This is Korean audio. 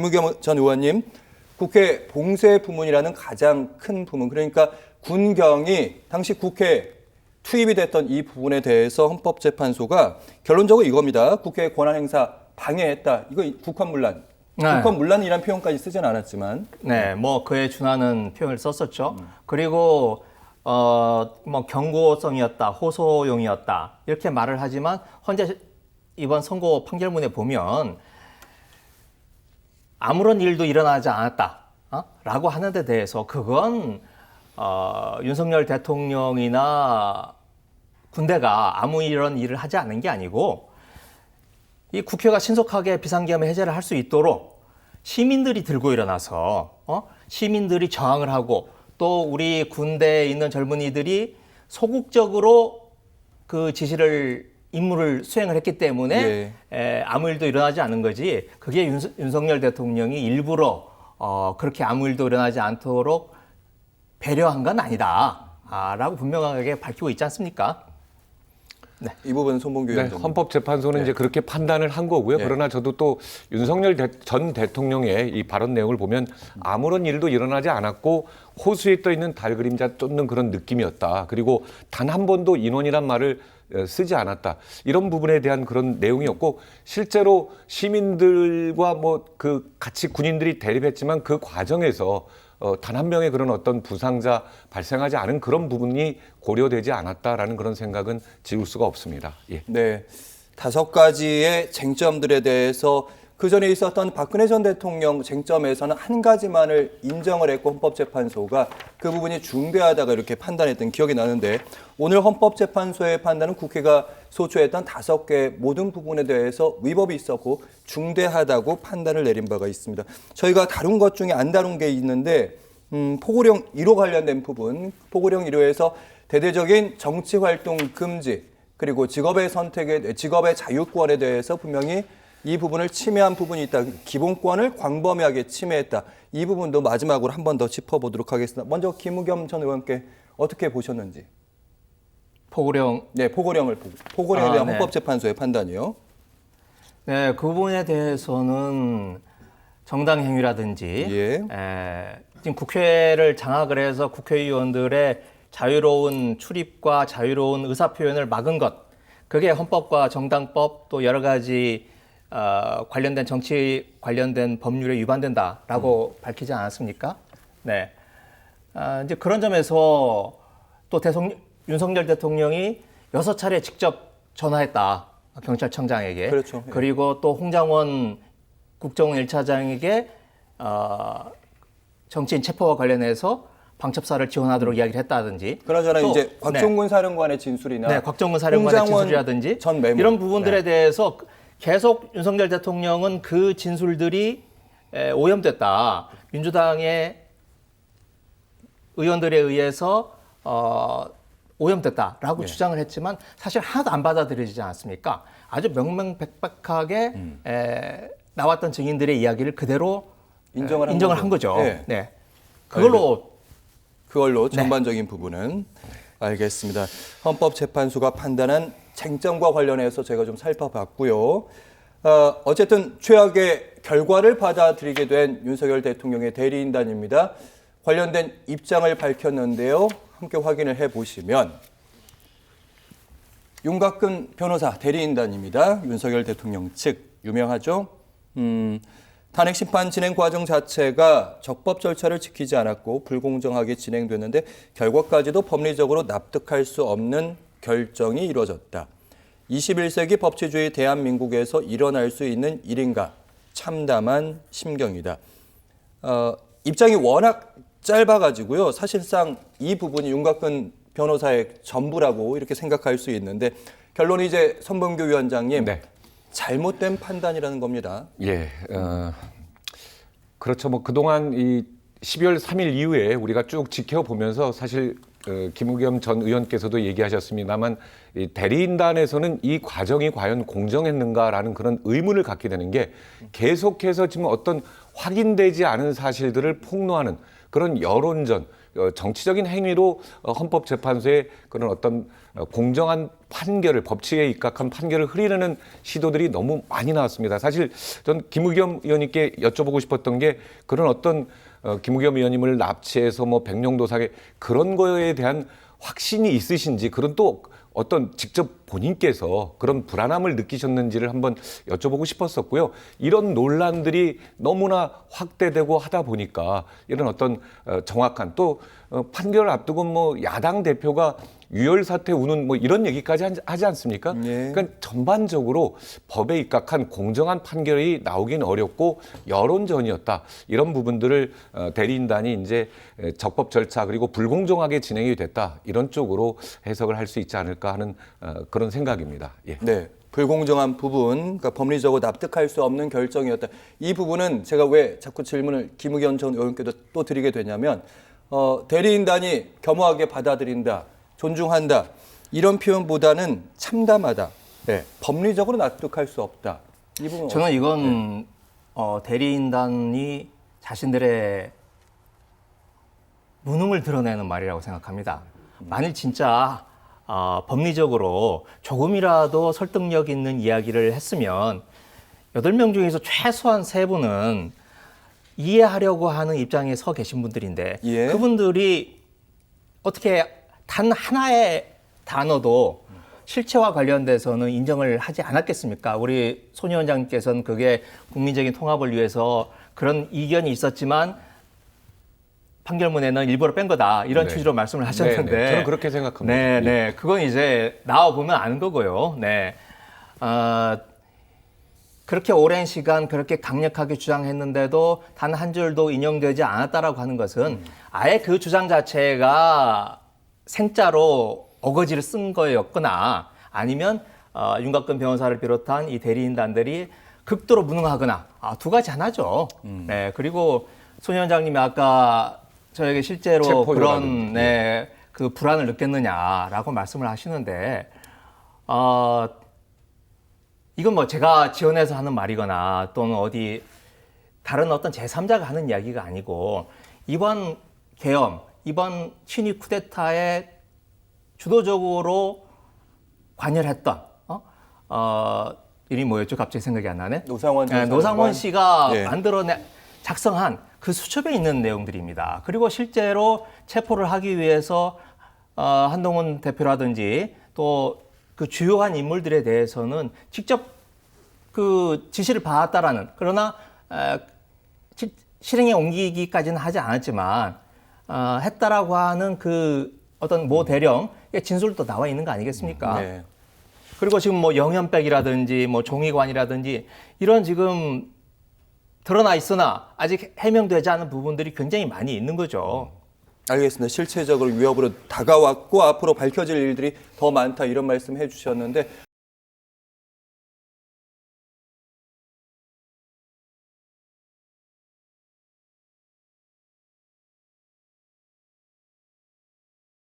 김우겸 전 의원님, 국회 봉쇄 부문이라는 가장 큰 부문, 그러니까 군경이 당시 국회에 투입이 됐던 이 부분에 대해서 헌법재판소가 결론적으로 이겁니다. 국회 권한행사 방해했다. 이거 국헌문란. 네. 국헌문란이라는 표현까지 쓰진 않았지만. 네, 뭐 그에 준하는 표현을 썼었죠. 그리고 뭐 경고성이었다, 호소용이었다 이렇게 말을 하지만 현재 이번 선고 판결문에 보면 아무런 일도 일어나지 않았다, 라고 하는 데 대해서 그건 윤석열 대통령이나 군대가 아무 이런 일을 하지 않은 게 아니고 이 국회가 신속하게 비상계엄 해제를 할 수 있도록 시민들이 들고 일어나서 시민들이 저항을 하고 또 우리 군대에 있는 젊은이들이 소극적으로 그 임무를 수행을 했기 때문에 아무 일도 일어나지 않은 거지. 그게 윤석열 대통령이 일부러 그렇게 아무 일도 일어나지 않도록 배려한 건 아니다, 라고 분명하게 밝히고 있지 않습니까? 네. 이 부분은 손봉규 네, 위원장님. 헌법재판소는 이제 그렇게 판단을 한 거고요. 그러나 저도 또 윤석열 전 대통령의 이 발언 내용을 보면 아무런 일도 일어나지 않았고 호수에 떠 있는 달 그림자 쫓는 그런 느낌이었다. 그리고 단 한 번도 인원이란 말을 쓰지 않았다. 이런 부분에 대한 그런 내용이었고, 실제로 시민들과 뭐 그 같이 군인들이 대립했지만 그 과정에서 단 한 명의 그런 어떤 부상자 발생하지 않은 그런 부분이 고려되지 않았다라는 그런 생각은 지울 수가 없습니다. 예. 네, 5가지의 쟁점들에 대해서 그 전에 있었던 박근혜 전 대통령 쟁점에서는 한 가지만을 인정을 했고 헌법재판소가 그 부분이 중대하다고 이렇게 판단했던 기억이 나는데, 오늘 헌법재판소의 판단은 국회가 소추했던 5개 모든 부분에 대해서 위법이 있었고 중대하다고 판단을 내린 바가 있습니다. 저희가 다룬 것 중에 안 다룬 게 있는데 포고령 1호 관련된 부분, 포고령 1호에서 대대적인 정치활동 금지, 그리고 직업의 자유권에 대해서 분명히 이 부분을 침해한 부분이 있다. 기본권을 광범위하게 침해했다. 이 부분도 마지막으로 한 번 더 짚어보도록 하겠습니다. 먼저 김우겸 전 의원께 어떻게 보셨는지. 포고령. 네, 포고령에 대한 헌법재판소의 판단이요. 네, 그 부분에 대해서는 정당 행위라든지 지금 국회를 장악을 해서 국회의원들의 자유로운 출입과 자유로운 의사표현을 막은 것, 그게 헌법과 정당법 또 여러 가지 관련된 정치 관련된 법률에 위반된다라고 밝히지 않았습니까? 네. 이제 그런 점에서 또 윤석열 대통령이 6차례 직접 전화했다, 경찰청장에게. 그렇죠. 예. 그리고 또 홍장원 국정원 1차장에게 정치인 체포와 관련해서 방첩사를 지원하도록 이야기를 했다든지. 그나저나 또, 이제 곽종근 사령관의 진술이나 곽종근 사령관의 진술이라든지 전 메모. 이런 부분들에 대해서 계속 윤석열 대통령은 그 진술들이 오염됐다, 민주당의 의원들에 의해서 오염됐다라고 주장을 했지만 사실 하나도 안 받아들여지지 않았습니까? 아주 명명백백하게 나왔던 증인들의 이야기를 그대로 인정을 한 거죠. 네. 그걸로 전반적인 부분은 알겠습니다. 헌법재판소가 판단한 쟁점과 관련해서 제가 좀 살펴봤고요. 어쨌든 최악의 결과를 받아들이게 된 윤석열 대통령의 대리인단입니다. 관련된 입장을 밝혔는데요. 함께 확인을 해보시면, 윤곽근 변호사 대리인단입니다. 윤석열 대통령 측 유명하죠. 탄핵 심판 진행 과정 자체가 적법 절차를 지키지 않았고 불공정하게 진행됐는데 결과까지도 법리적으로 납득할 수 없는 결정이 이루어졌다. 21세기 법치주의 대한민국에서 일어날 수 있는 일인가? 참담한 심경이다. 입장이 워낙 짧아가지고요. 사실상 이 부분이 윤곽근 변호사의 전부라고 이렇게 생각할 수 있는데, 결론이 이제 손봉규 위원장님, 잘못된 판단이라는 겁니다. 예, 그렇죠. 뭐 그동안 이 12월 3일 이후에 우리가 쭉 지켜보면서 사실 김우겸 전 의원께서도 얘기하셨습니다만, 이 대리인단에서는 이 과정이 과연 공정했는가라는 그런 의문을 갖게 되는 게, 계속해서 지금 어떤 확인되지 않은 사실들을 폭로하는 그런 여론전, 정치적인 행위로 헌법재판소의 그런 어떤 공정한 판결을 법치에 입각한 판결을 흐리려는 시도들이 너무 많이 나왔습니다. 사실 전 김의겸 의원님께 여쭤보고 싶었던 게 그런 어떤 김의겸 의원님을 납치해서 뭐 백령도사에 그런 거에 대한 확신이 있으신지 그런 또 어떤 직접 본인께서 그런 불안함을 느끼셨는지를 한번 여쭤보고 싶었었고요. 이런 논란들이 너무나 확대되고 하다 보니까 이런 어떤 정확한 또 판결을 앞두고 뭐 야당 대표가 유혈 사태 우는 뭐 이런 얘기까지 하지 않습니까? 예. 그러니까 전반적으로 법에 입각한 공정한 판결이 나오긴 어렵고 여론전이었다. 이런 부분들을 대리인단이 이제 적법 절차 그리고 불공정하게 진행이 됐다. 이런 쪽으로 해석을 할 수 있지 않을까 하는 그런 생각입니다. 예. 네. 불공정한 부분, 그러니까 법리적으로 납득할 수 없는 결정이었다. 이 부분은 제가 왜 자꾸 질문을 김의겸 전 의원께도 또 드리게 되냐면 대리인단이 겸허하게 받아들인다, 존중한다 이런 표현보다는 참담하다, 네. 법리적으로 납득할 수 없다. 이 부분 저는 이건 대리인단이 자신들의 무능을 드러내는 말이라고 생각합니다. 만일 진짜 법리적으로 조금이라도 설득력 있는 이야기를 했으면 8명 중에서 최소한 3분은 이해하려고 하는 입장에 서 계신 분들인데 예. 그분들이 어떻게 단 하나의 단어도 실체와 관련돼서는 인정을 하지 않았겠습니까? 우리 손 위원장님께서는 그게 국민적인 통합을 위해서 그런 이견이 있었지만 판결문에는 일부러 뺀 거다 이런 네. 취지로 말씀을 하셨는데 네, 네. 저는 그렇게 생각합니다. 네, 네, 그건 이제 나와 보면 아는 거고요. 네, 그렇게 오랜 시간 그렇게 강력하게 주장했는데도 단 한 줄도 인용되지 않았다라고 하는 것은 아예 그 주장 자체가 생짜로 어거지를 쓴 거였거나 아니면 윤곽근 변호사를 비롯한 이 대리인단들이 극도로 무능하거나 두 가지 하나죠. 네, 그리고 손 위원장님이 아까 저에게 실제로 체포료라든지. 그런 네, 그 불안을 느꼈느냐라고 말씀을 하시는데 이건 뭐 제가 지원해서 하는 말이거나 또는 어디 다른 어떤 제3자가 하는 이야기가 아니고 이번 계엄, 이번 친위 쿠데타에 주도적으로 관여를 했던 이름이 뭐였죠? 갑자기 생각이 안 나네. 노상원 전 네, 노상원 사령관. 씨가 예. 작성한 그 수첩에 있는 내용들입니다. 그리고 실제로 체포를 하기 위해서 한동훈 대표라든지 또 그 주요한 인물들에 대해서는 직접 그 지시를 받았다라는 그러나 실행에 옮기기까지는 하지 않았지만 했다라고 하는 그 어떤 모 대령의 진술도 나와 있는 거 아니겠습니까? 네. 그리고 지금 뭐 영현백이라든지 뭐 종이관이라든지 이런 지금 드러나 있으나 아직 해명되지 않은 부분들이 굉장히 많이 있는 거죠. 알겠습니다. 실체적으로 위협으로 다가왔고 앞으로 밝혀질 일들이 더 많다 이런 말씀 해주셨는데